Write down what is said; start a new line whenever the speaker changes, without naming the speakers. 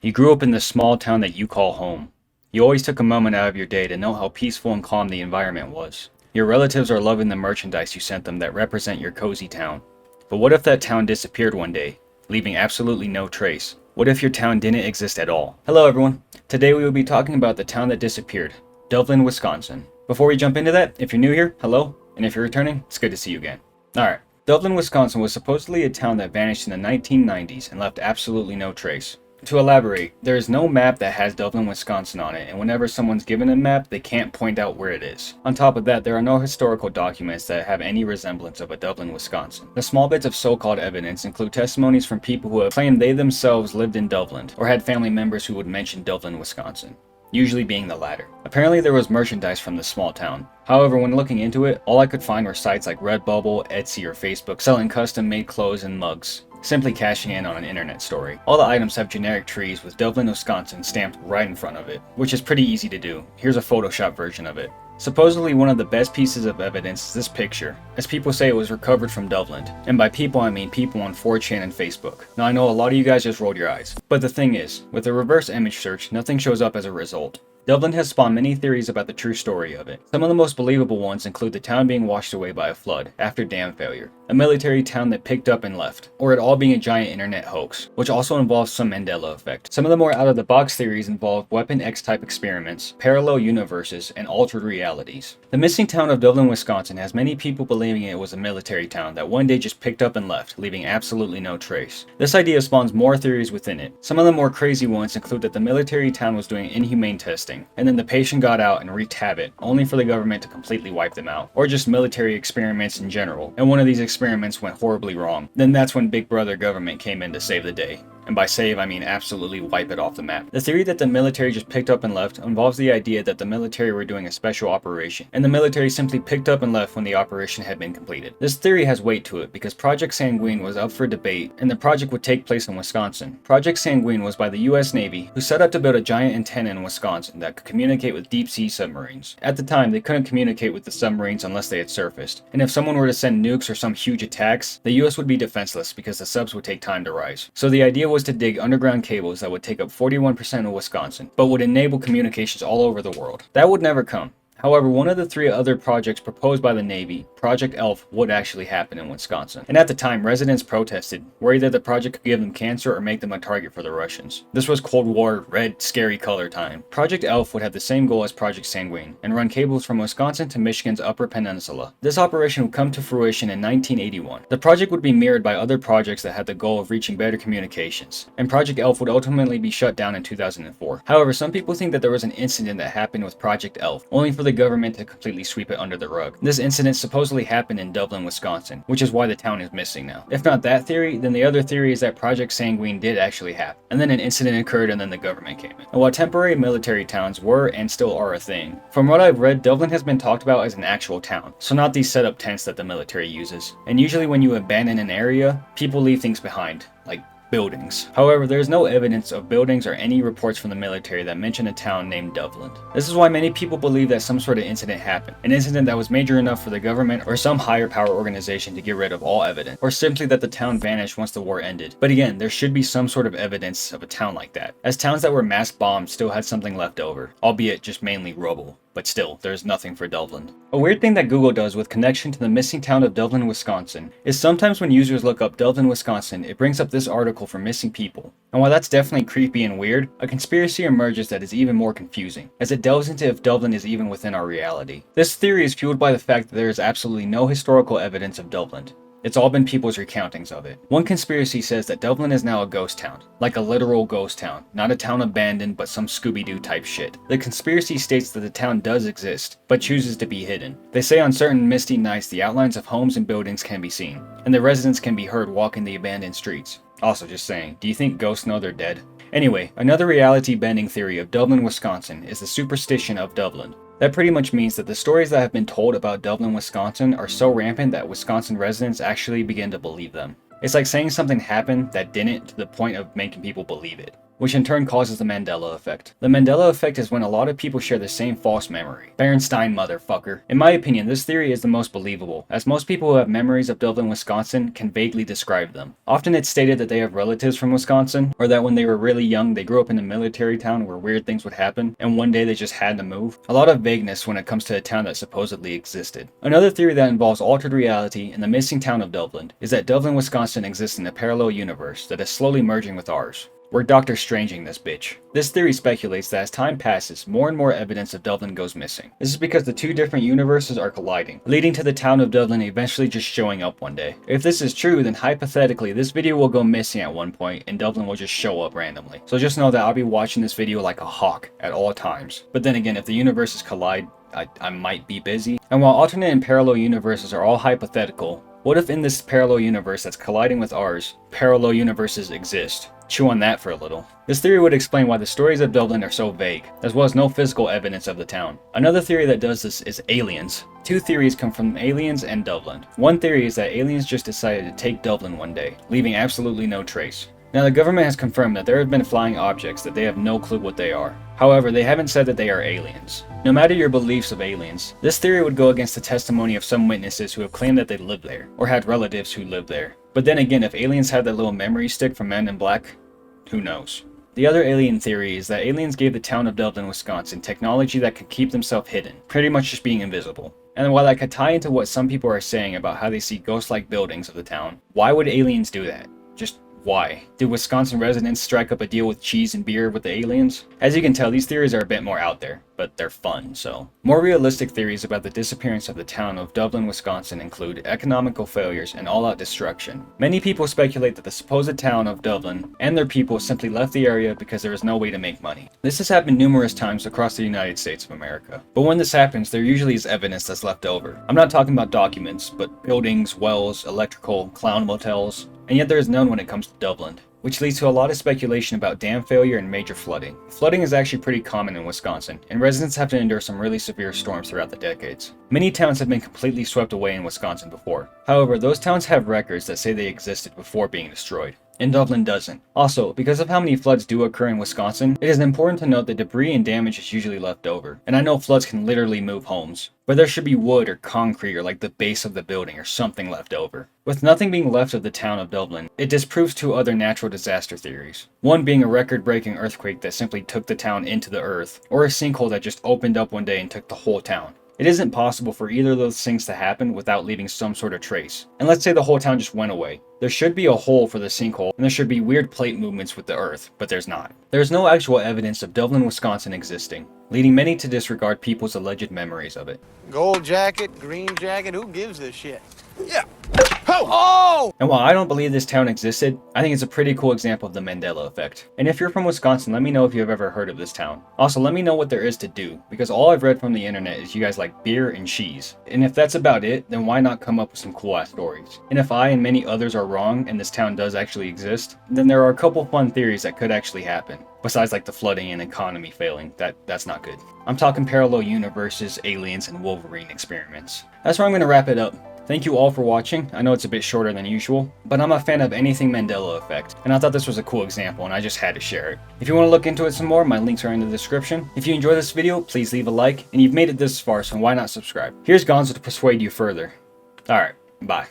You grew up in the small town that you call home. You always took a moment out of your day to know how peaceful and calm the environment was. Your relatives are loving the merchandise you sent them that represent your cozy town. But what if that town disappeared one day, leaving absolutely no trace? What if your town didn't exist at all? Hello everyone. Today we will be talking about the town that disappeared, Dublin, Wisconsin. Before we jump into that, if you're new here, hello, and if you're returning, it's good to see you again. Alright, Dublin, Wisconsin was supposedly a town that vanished in the 1990s and left absolutely no trace. To elaborate, there is no map that has Dublin, Wisconsin on it, and whenever someone's given a map, they can't point out where it is. On top of that, there are no historical documents that have any resemblance of a Dublin, Wisconsin. The small bits of so-called evidence include testimonies from people who have claimed they themselves lived in Dublin, or had family members who would mention Dublin, Wisconsin, usually being the latter. Apparently there was merchandise from this small town. However, when looking into it, all I could find were sites like Redbubble, Etsy, or Facebook selling custom-made clothes and mugs, simply cashing in on an internet story. All the items have generic trees with Dublin, Wisconsin stamped right in front of it, which is pretty easy to do. Here's a Photoshop version of it. Supposedly one of the best pieces of evidence is this picture, as people say it was recovered from Dublin. And by people I mean people on 4chan and Facebook. Now I know a lot of you guys just rolled your eyes, but the thing is, with a reverse image search, nothing shows up as a result. Dublin has spawned many theories about the true story of it. Some of the most believable ones include the town being washed away by a flood after dam failure, a military town that picked up and left, or it all being a giant internet hoax, which also involves some Mandela effect. Some of the more out-of-the-box theories involve Weapon X-type experiments, parallel universes, and altered realities. The missing town of Dublin, Wisconsin has many people believing it was a military town that one day just picked up and left, leaving absolutely no trace. This idea spawns more theories within it. Some of the more crazy ones include that the military town was doing inhumane testing, and then the patient got out and wreaked havoc, only for the government to completely wipe them out. Or just military experiments in general, and one of these experiments went horribly wrong. Then that's when Big Brother government came in to save the day. And by save, I mean absolutely wipe it off the map. The theory that the military just picked up and left involves the idea that the military were doing a special operation, and the military simply picked up and left when the operation had been completed. This theory has weight to it because Project Sanguine was up for debate, and the project would take place in Wisconsin. Project Sanguine was by the US Navy, who set out to build a giant antenna in Wisconsin that could communicate with deep-sea submarines. At the time, they couldn't communicate with the submarines unless they had surfaced, and if someone were to send nukes or some huge attacks, the US would be defenseless because the subs would take time to rise. So the idea was to dig underground cables that would take up 41% of Wisconsin, but would enable communications all over the world. That would never come. However, one of the three other projects proposed by the Navy, Project ELF, would actually happen in Wisconsin. And at the time, residents protested, worried that the project could give them cancer or make them a target for the Russians. This was Cold War, red, scary color time. Project ELF would have the same goal as Project Sanguine, and run cables from Wisconsin to Michigan's Upper Peninsula. This operation would come to fruition in 1981. The project would be mirrored by other projects that had the goal of reaching better communications, and Project ELF would ultimately be shut down in 2004. However, some people think that there was an incident that happened with Project ELF, only for the government to completely sweep it under the rug. This incident supposedly happened in Dublin, Wisconsin, which is why the town is missing now. If not that theory, then the other theory is that Project Sanguine did actually happen, and then an incident occurred and then the government came in. And while temporary military towns were and still are a thing, from what I've read, Dublin has been talked about as an actual town, so not these set-up tents that the military uses. And usually when you abandon an area, people leave things behind, like buildings. However, there is no evidence of buildings or any reports from the military that mention a town named Dublin. This is why many people believe that some sort of incident happened, an incident that was major enough for the government or some higher power organization to get rid of all evidence, or simply that the town vanished once the war ended. But again, there should be some sort of evidence of a town like that, as towns that were mass bombed still had something left over, albeit just mainly rubble. But still, there's nothing for Dublin. A weird thing that Google does with connection to the missing town of Dublin, Wisconsin, is sometimes when users look up Dublin, Wisconsin, it brings up this article for missing people. And while that's definitely creepy and weird, a conspiracy emerges that is even more confusing, as it delves into if Dublin is even within our reality. This theory is fueled by the fact that there is absolutely no historical evidence of Dublin. It's all been people's recountings of it. One conspiracy says that Dublin is now a ghost town, like a literal ghost town, not a town abandoned but some Scooby-Doo type shit. The conspiracy states that the town does exist, but chooses to be hidden. They say on certain misty nights the outlines of homes and buildings can be seen, and the residents can be heard walking the abandoned streets. Also just saying, do you think ghosts know they're dead? Anyway, another reality-bending theory of Dublin, Wisconsin is the superstition of Dublin. That pretty much means that the stories that have been told about Dublin, Wisconsin are so rampant that Wisconsin residents actually begin to believe them. It's like saying something happened that didn't to the point of making people believe it. which in turn causes the Mandela effect. The Mandela effect is when a lot of people share the same false memory. Bernstein, motherfucker. In my opinion, this theory is the most believable, as most people who have memories of Dublin, Wisconsin can vaguely describe them. Often it's stated that they have relatives from Wisconsin, or that when they were really young they grew up in a military town where weird things would happen, and one day they just had to move. A lot of vagueness when it comes to a town that supposedly existed. Another theory that involves altered reality and the missing town of Dublin is that Dublin, Wisconsin exists in a parallel universe that is slowly merging with ours. We're Doctor Stranging this bitch. This theory speculates that as time passes, more and more evidence of Dublin goes missing. This is because the two different universes are colliding, leading to the town of Dublin eventually just showing up one day. If this is true, then hypothetically, this video will go missing at one point and Dublin will just show up randomly. So just know that I'll be watching this video like a hawk at all times. But then again, if the universes collide, I might be busy. And while alternate and parallel universes are all hypothetical, what if in this parallel universe that's colliding with ours, parallel universes exist? Chew on that for a little. This theory would explain why the stories of Dublin are so vague, as well as no physical evidence of the town. Another theory that does this is aliens. Two theories come from aliens and Dublin. One theory is that aliens just decided to take Dublin one day, leaving absolutely no trace. Now the government has confirmed that there have been flying objects that they have no clue what they are. However, they haven't said that they are aliens. No matter your beliefs of aliens, this theory would go against the testimony of some witnesses who have claimed that they lived there, or had relatives who lived there. But then again, if aliens had that little memory stick from Men in Black, who knows? The other alien theory is that aliens gave the town of Dublin, Wisconsin technology that could keep themselves hidden, pretty much just being invisible. And while that could tie into what some people are saying about how they see ghost-like buildings of the town, why would aliens do that? Just why? Did Wisconsin residents strike up a deal with cheese and beer with the aliens? As you can tell, these theories are a bit more out there, but they're fun, so. More realistic theories about the disappearance of the town of Dublin, Wisconsin include economical failures and all-out destruction. Many people speculate that the supposed town of Dublin and their people simply left the area because there was no way to make money. This has happened numerous times across the United States of America. But when this happens, there usually is evidence that's left over. I'm not talking about documents, but buildings, wells, electrical, clown motels, and yet there is none when it comes to Dublin, which leads to a lot of speculation about dam failure and major flooding. Flooding is actually pretty common in Wisconsin, and residents have to endure some really severe storms throughout the decades. Many towns have been completely swept away in Wisconsin before. However, those towns have records that say they existed before being destroyed, and Dublin doesn't. Also, because of how many floods do occur in Wisconsin, it is important to note that debris and damage is usually left over. And I know floods can literally move homes, but there should be wood or concrete or like the base of the building or something left over. With nothing being left of the town of Dublin, it disproves two other natural disaster theories. One being a record-breaking earthquake that simply took the town into the earth, or a sinkhole that just opened up one day and took the whole town. It isn't possible for either of those things to happen without leaving some sort of trace. And let's say the whole town just went away. There should be a hole for the sinkhole, and there should be weird plate movements with the earth, but there's not. There is no actual evidence of Dublin, Wisconsin existing, leading many to disregard people's alleged memories of it.
Gold jacket, green jacket, who gives a shit? Yeah. Oh!
And while I don't believe this town existed, I think it's a pretty cool example of the Mandela effect. And if you're from Wisconsin, let me know if you've ever heard of this town. Also, let me know what there is to do, because all I've read from the internet is you guys like beer and cheese. And if that's about it, then why not come up with some cool ass stories? And if I and many others are wrong and this town does actually exist, then there are a couple fun theories that could actually happen. Besides like the flooding and economy failing, that's not good. I'm talking parallel universes, aliens, and Wolverine experiments. That's where I'm going to wrap it up. Thank you all for watching. I know it's a bit shorter than usual, but I'm a fan of anything Mandela effect, and I thought this was a cool example and I just had to share it. If you want to look into it some more, my links are in the description. If you enjoyed this video, please leave a like, and you've made it this far, so why not subscribe? Here's Gonzo to persuade you further. Alright, bye.